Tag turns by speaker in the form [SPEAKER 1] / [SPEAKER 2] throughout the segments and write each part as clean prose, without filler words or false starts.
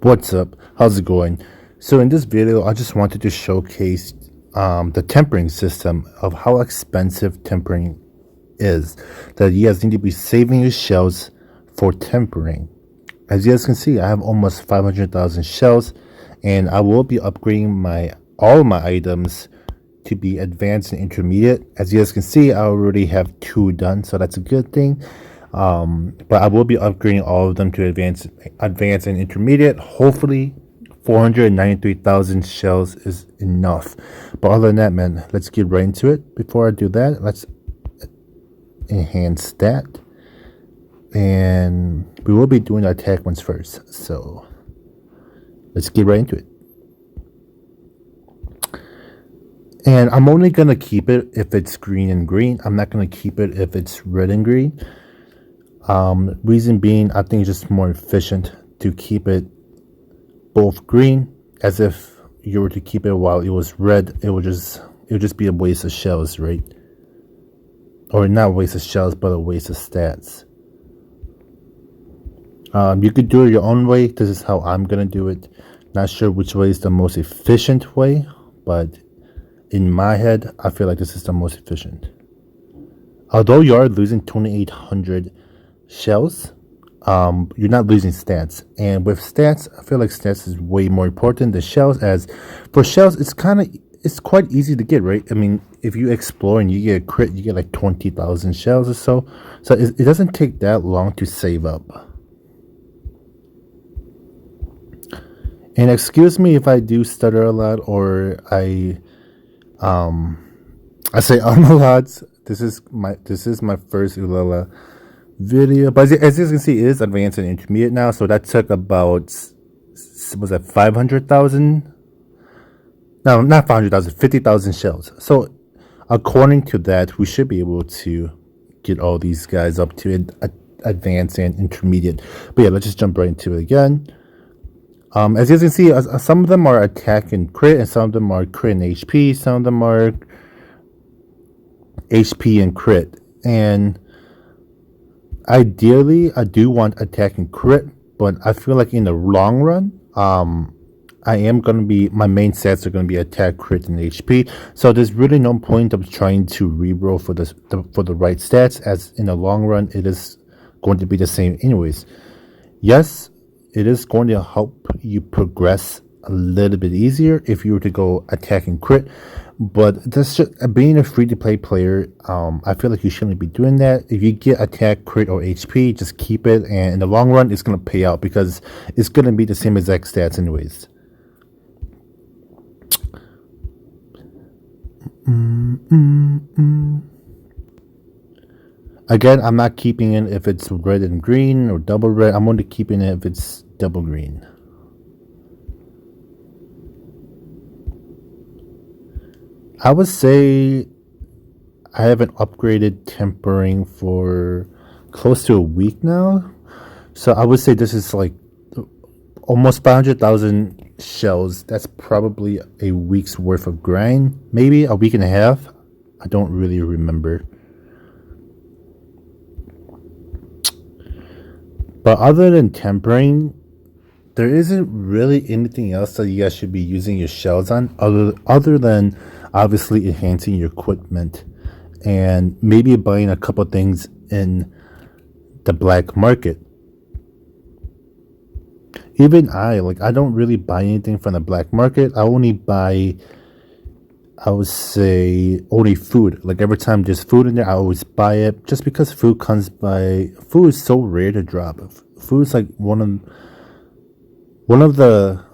[SPEAKER 1] What's up? How's it going? So in this video, I just wanted to showcase the tempering system of how expensive tempering is. That you guys need to be saving your shells for tempering. As you guys can see, I have almost 500,000 shells, and I will be upgrading all my items to be advanced and intermediate. As you guys can see, I already have 2 done, so that's a good thing. But I will be upgrading all of them to advanced and intermediate. Hopefully 493,000 shells is enough. But other than that, man, let's get right into it. Before I do that, let's enhance that, and we will be doing the attack ones first, so let's get right into it. And I'm only gonna keep it if it's green and green. I'm not gonna keep it if it's red and green. Reason being, I think it's just more efficient to keep it both green, as if you were to keep it while it was red, it would just be a waste of shells, right? Or not a waste of shells, but a waste of stats. You could do it your own way. This is how I'm gonna do it. Not sure which way is the most efficient way, but in my head, I feel like this is the most efficient. Although you are losing 2,800 shells, you're not losing stats. And with stats, I feel like stats is way more important than shells. As for shells, it's quite easy to get, right? I mean, if you explore and you get a crit, you get like 20,000 shells or so. So it doesn't take that long to save up. And excuse me if I do stutter a lot, or I say a lot. This is my first Ulala video, but as you can see, it is advanced and intermediate now. So that took about, was that 500,000? No, not 500,000, 50,000 shells. So according to that, we should be able to get all these guys up to advanced and intermediate. But yeah, let's just jump right into it again. As you can see, some of them are attack and crit, and some of them are crit and HP. Some of them are HP and crit. And ideally, I do want attack and crit, but I feel like in the long run, I am going to be, my main stats are going to be attack, crit, and HP. So there's really no point of trying to reroll for the right stats, as in the long run, it is going to be the same anyways. Yes, it is going to help you progress a little bit easier if you were to go attack and crit, but that's just, being a free-to-play player, I feel like you shouldn't be doing that. If you get attack, crit, or HP, just keep it, and in the long run, it's going to pay out because it's going to be the same exact stats anyways. Again, I'm not keeping it if it's red and green or double red. I'm only keeping it if it's double green. I would say I haven't upgraded tempering for close to a week now. So I would say this is like almost 500,000 shells. That's probably a week's worth of grind. Maybe a week and a half. I don't really remember. But other than tempering, there isn't really anything else that you guys should be using your shells on, other than obviously enhancing your equipment and maybe buying a couple things in the black market. Even I don't really buy anything from the black market. I only buy, I would say, only food. Like every time there's food in there, I always buy it, just because food is so rare to drop. Food is like one of the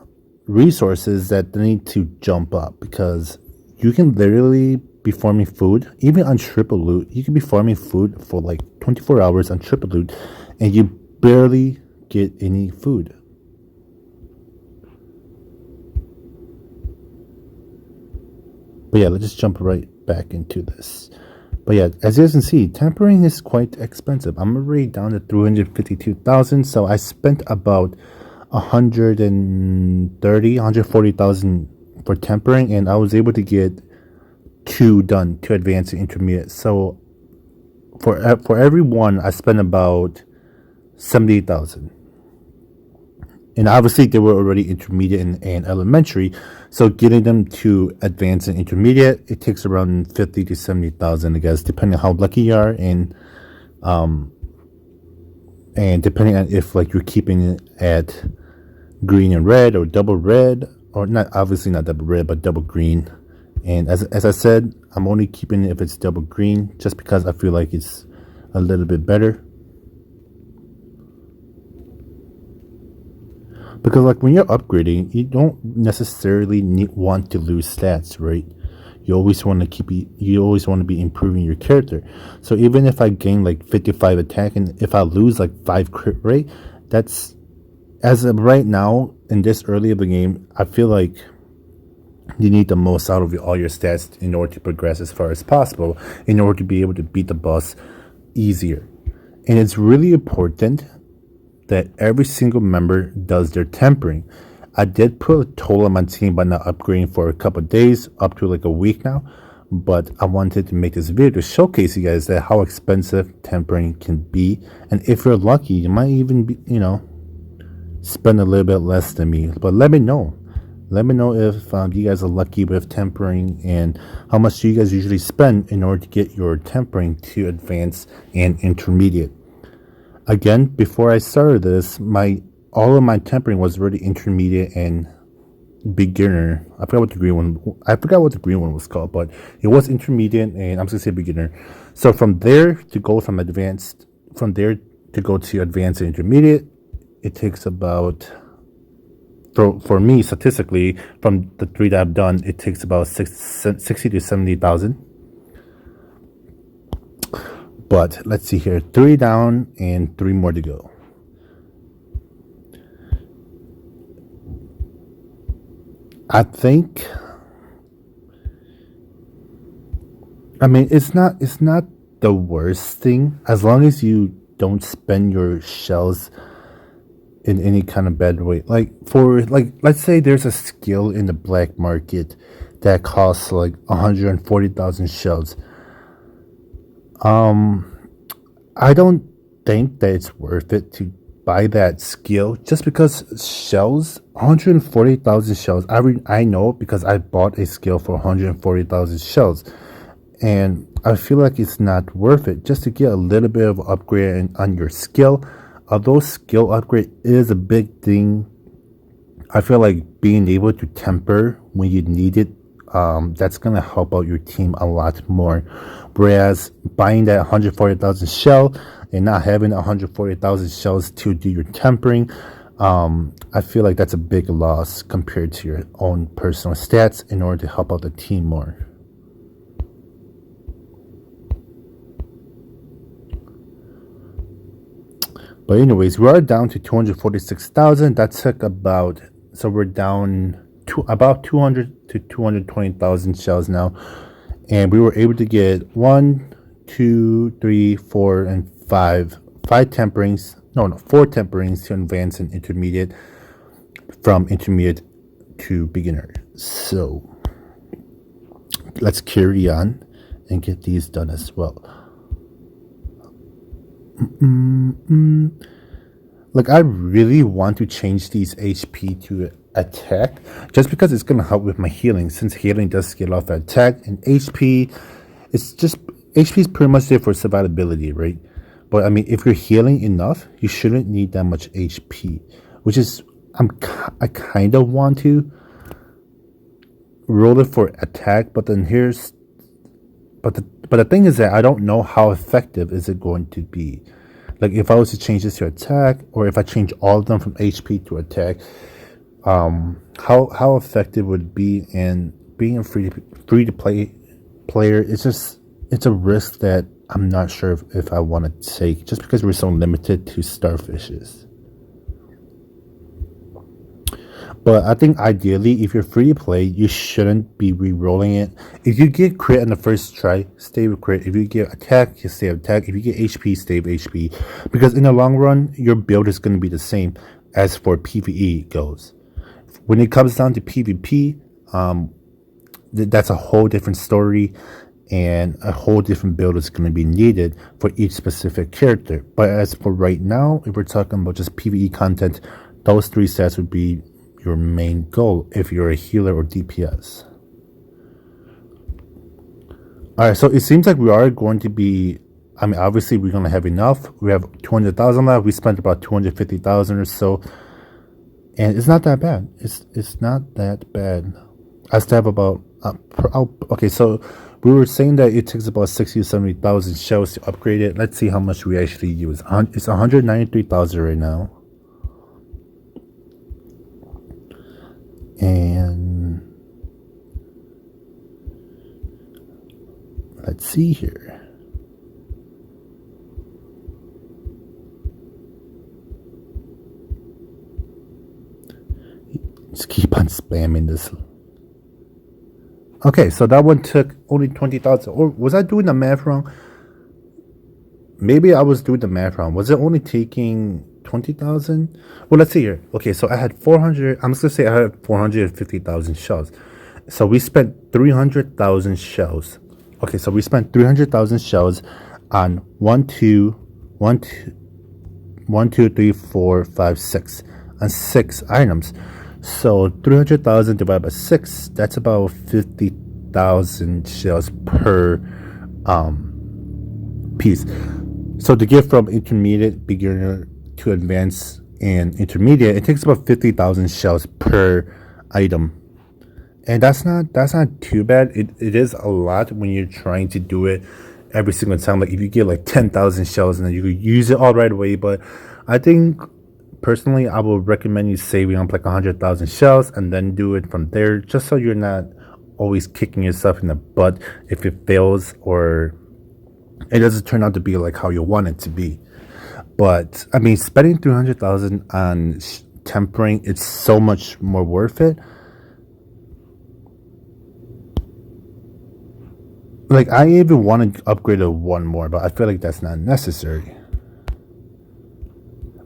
[SPEAKER 1] resources that they need to jump up, because you can literally be farming food, even on triple loot. You can be farming food for like 24 hours on triple loot, and you barely get any food. But yeah, let's just jump right back into this. But yeah, as you guys can see, tempering is quite expensive. I'm already down to 352,000, so I spent about 140,000 for tempering, and I was able to get 2 done to advanced and intermediate. So for every one, I spent about 70,000. And obviously they were already intermediate and elementary, so getting them to advanced and intermediate, it takes around 50 to 70,000, I guess, depending on how lucky you are, and depending on if like you're keeping it at green and red or double red, or not, obviously not double red but double green. And as I said, I'm only keeping it if it's double green, just because I feel like it's a little bit better. Because like when you're upgrading, you don't necessarily want to lose stats, right? You always want to be improving your character. So even if I gain like 55 attack, and if I lose like 5 crit rate, that's, as of right now in this early of the game, I feel like you need the most out of all your stats in order to progress as far as possible, in order to be able to beat the boss easier. And it's really important that every single member does their tempering. I did put a toll on my team by not upgrading for a couple of days, up to like a week now, but I wanted to make this video to showcase you guys that how expensive tempering can be. And if you're lucky, you might even be, spend a little bit less than me. But let me know if you guys are lucky with tempering, and how much do you guys usually spend in order to get your tempering to advanced and intermediate. Again, before I started this, all of my tempering was already intermediate and beginner. I forgot what the green one was called, but it was intermediate, and I'm just gonna say beginner. So from there to go to advanced and intermediate, it takes about, for me statistically, from the 3 that I've done, it takes about 60 to 70,000. But let's see here, 3 down and 3 more to go. I think, I mean, it's not the worst thing, as long as you don't spend your shells in any kind of bad way. Like let's say there's a skill in the black market that costs like 140,000 shells. I don't think that it's worth it to buy that skill, just because shells, 140,000 shells. I know, because I bought a skill for 140,000 shells, and I feel like it's not worth it just to get a little bit of upgrade on your skill. Although skill upgrade is a big thing, I feel like being able to temper when you need it, that's gonna help out your team a lot more. Whereas buying that 140,000 shell and not having 140,000 shells to do your tempering, I feel like that's a big loss compared to your own personal stats in order to help out the team more. But anyways, we are down to 246,000. That took about, so we're down to about 200 to 220,000 shells now, and we were able to get 1, 2, 3, 4, and 5 temperings. No, 4 temperings to advanced and intermediate, from intermediate to beginner. So let's carry on and get these done as well. Like, I really want to change these HP to attack, just because it's gonna help with my healing, since healing does scale off attack, and HP is pretty much there for survivability, right? But I mean, if you're healing enough, you shouldn't need that much HP, which is, I kind of want to roll it for attack, but then but the thing is that I don't know how effective is it going to be. Like, if I was to change this to attack, or if I change all of them from HP to attack, how effective would it be? And being a free to play player, it's a risk that I'm not sure if I want to take, just because we're so limited to starfishes. But I think ideally, if you're free to play, you shouldn't be re-rolling it. If you get crit on the first try, stay with crit. If you get attack, you stay with attack. If you get HP, stay with HP. Because in the long run, your build is going to be the same as for PvE goes. When it comes down to PvP, that's a whole different story, and a whole different build is going to be needed for each specific character. But as for right now, if we're talking about just PvE content, those 3 stats would be your main goal if you're a healer or DPS. Alright, so it seems like we are going to be, I mean, obviously we're going to have enough. We have 200,000 left. We spent about 250,000 or so. And it's not that bad. It's not that bad. I still have about, okay, so we were saying that it takes about 60 to 70,000 shells to upgrade it. Let's see how much we actually use. It's 193,000 right now. And let's see here. Just keep on spamming this. Okay, so that one took only 20,000. Or was I doing the math wrong? Maybe I was doing the math wrong. Was it only taking 20,000? Well, let's see here. Okay, so I had 400. I'm just gonna say I had 450,000 shells. So we spent 300,000 shells. Okay, so we spent 300,000 shells on 1, 2, 3, 4, 5, 6, and 6 items. So 300,000 divided by 6, that's about 50,000 shells per piece. So to get from intermediate, beginner to advanced and intermediate, it takes about 50,000 shells per item. And that's not too bad. It is a lot when you're trying to do it every single time. Like if you get like 10,000 shells and then you could use it all right away. But I think personally, I would recommend you saving up like 100,000 shells and then do it from there, just so you're not always kicking yourself in the butt if it fails or it doesn't turn out to be like how you want it to be. But I mean, spending 300,000 on tempering, it's so much more worth it. Like I even want to upgrade to 1 more, but I feel like that's not necessary.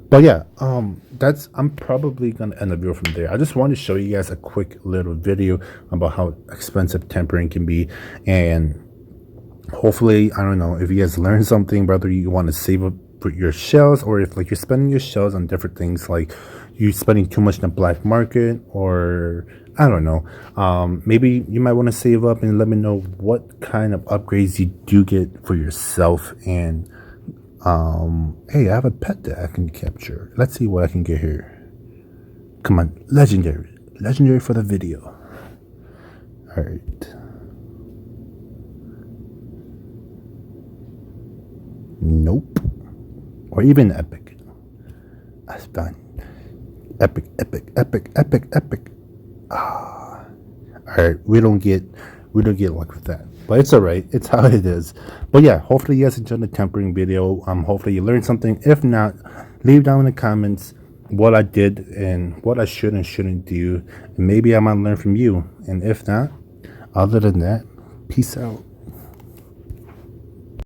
[SPEAKER 1] But yeah, I'm probably gonna end the video from there. I just wanted to show you guys a quick little video about how expensive tempering can be, and hopefully, I don't know, if you guys learned something, whether you want to save up for your shells or if like you're spending your shells on different things, like you're spending too much in the black market, or I don't know, maybe you might want to save up and let me know what kind of upgrades you do get for yourself. And hey, I have a pet that I can capture. Let's see what I can get here. Come on, legendary for the video. All right. Nope. Or even epic. That's fine. Epic. Ah. Alright, we don't get luck with that. But it's alright. It's how it is. But yeah, hopefully you guys enjoyed the tempering video. Hopefully you learned something. If not, leave down in the comments what I did and what I should and shouldn't do. And maybe I might learn from you. And if not, other than that, peace out.